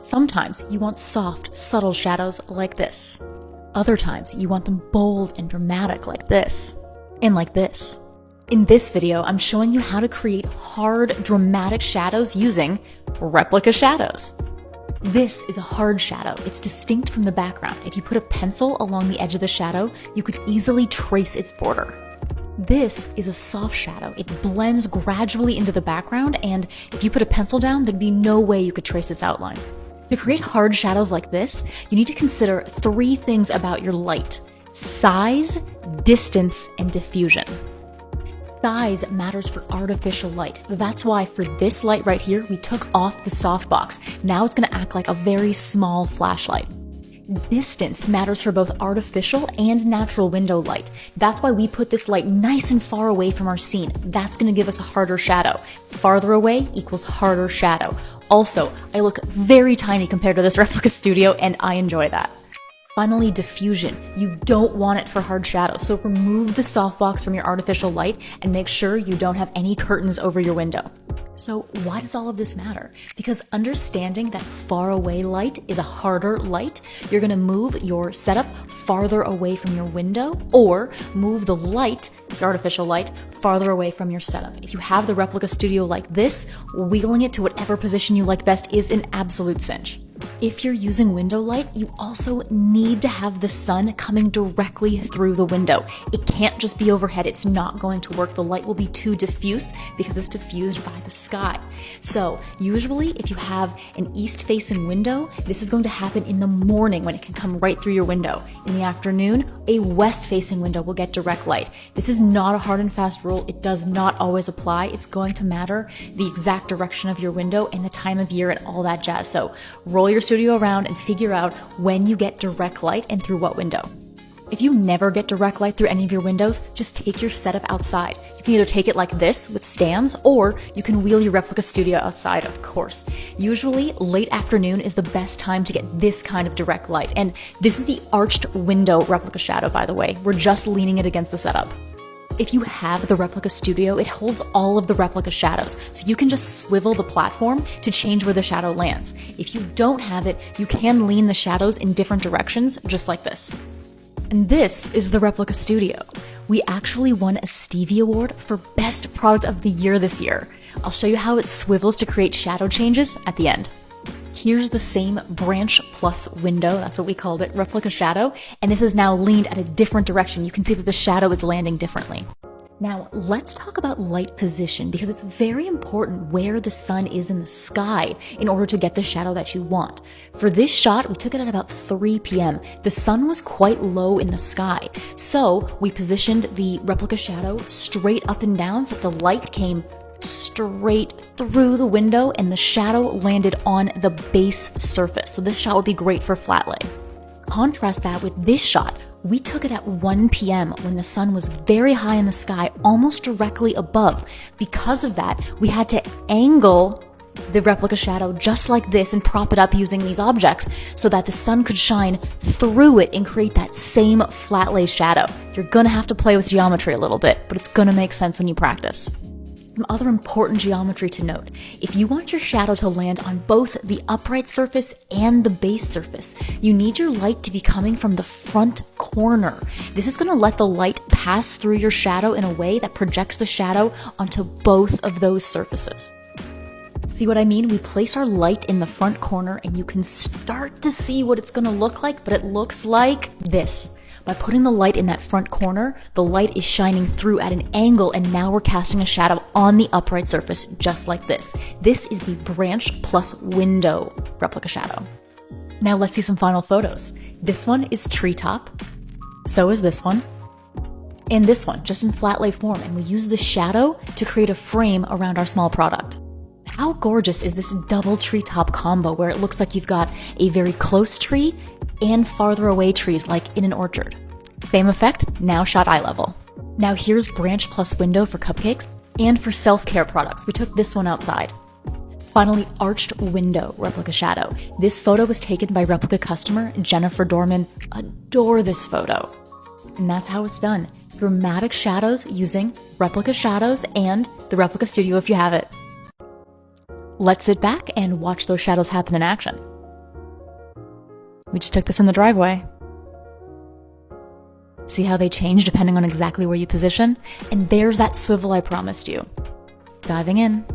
Sometimes you want soft, subtle shadows like this. Other times you want them bold and dramatic like this, and like this. In this video, I'm showing you how to create hard, dramatic shadows using Replica Shadows. This is a hard shadow. It's distinct from the background. If you put a pencil along the edge of the shadow, you could easily trace its border. This is a soft shadow. It blends gradually into the background, and if you put a pencil down, there'd be no way you could trace its outline. To create hard shadows like this, you need to consider 3 things about your light: size, distance, and diffusion. Size matters for artificial light. That's why for this light right here, we took off the softbox. Now it's gonna act like a very small flashlight. Distance matters for both artificial and natural window light. That's why we put this light nice and far away from our scene. That's gonna give us a harder shadow. Farther away equals harder shadow. Also, I look very tiny compared to this Replica Studio, and I enjoy that. Finally, diffusion. You don't want it for hard shadows, so remove the softbox from your artificial light and make sure you don't have any curtains over your window. So why does all of this matter? Because understanding that far away light is a harder light, you're gonna move your setup farther away from your window, or move the light, the artificial light, farther away from your setup. If you have the Replica Studio like this, wheeling it to whatever position you like best is an absolute cinch. If you're using window light, you also need to have the sun coming directly through the window. It can't just be overhead. It's not going to work. The light will be too diffuse because it's diffused by the sky. So usually if you have an east-facing window, this is going to happen in the morning when it can come right through your window. In the afternoon, a west-facing window will get direct light. This is not a hard and fast rule. It does not always apply. It's going to matter the exact direction of your window and the time of year and all that jazz. So roll your studio around and figure out when you get direct light and through what window. If you never get direct light through any of your windows, just take your setup outside. You can either take it like this with stands, or you can wheel your Replica Studio outside, of course. Usually, late afternoon is the best time to get this kind of direct light. And this is the arched window Replica Shadow, by the way. We're just leaning it against the setup. If you have the Replica Studio, it holds all of the Replica shadows, so you can just swivel the platform to change where the shadow lands. If you don't have it, you can lean the shadows in different directions, just like this. And this is the Replica Studio. We actually won a Stevie Award for Best Product of the Year this year. I'll show you how it swivels to create shadow changes at the end. Here's the same branch plus window, that's what we called it, Replica Shadow, and this is now leaned at a different direction. You can see that the shadow is landing differently. Now, let's talk about light position, because it's very important where the sun is in the sky in order to get the shadow that you want. For this shot, we took it at about 3 p.m. The sun was quite low in the sky, so we positioned the Replica Shadow straight up and down so that the light came straight through the window and the shadow landed on the base surface. So this shot would be great for flat lay. Contrast that with this shot. We took it at 1 p.m. when the sun was very high in the sky, almost directly above. Because of that, we had to angle the Replica Shadow just like this and prop it up using these objects so that the sun could shine through it and create that same flat lay shadow. You're gonna have to play with geometry a little bit, but it's gonna make sense when you practice. Some other important geometry to note. If you want your shadow to land on both the upright surface and the base surface, you need your light to be coming from the front corner. This is going to let the light pass through your shadow in a way that projects the shadow onto both of those surfaces. See what I mean? We place our light in the front corner and you can start to see what it's going to look like, but it looks like this. By putting the light in that front corner, the light is shining through at an angle, and now we're casting a shadow on the upright surface just like this. This is the branch plus window Replica Shadow. Now let's see some final photos. This one is treetop, so is this one, and this one, just in flat lay form, and we use the shadow to create a frame around our small product. How gorgeous is this double treetop combo where it looks like you've got a very close tree and farther away trees like in an orchard. Same effect, now shot eye level. Now here's branch plus window for cupcakes, and for self-care products, we took this one outside. Finally, arched window Replica Shadow. This photo was taken by Replica customer Jennifer Dorman. Adore this photo. And that's how it's done. Dramatic shadows using Replica Shadows and the Replica Studio if you have it. Let's sit back and watch those shadows happen in action. We just took this in the driveway. See how they change depending on exactly where you position? And there's that swivel I promised you. Diving in.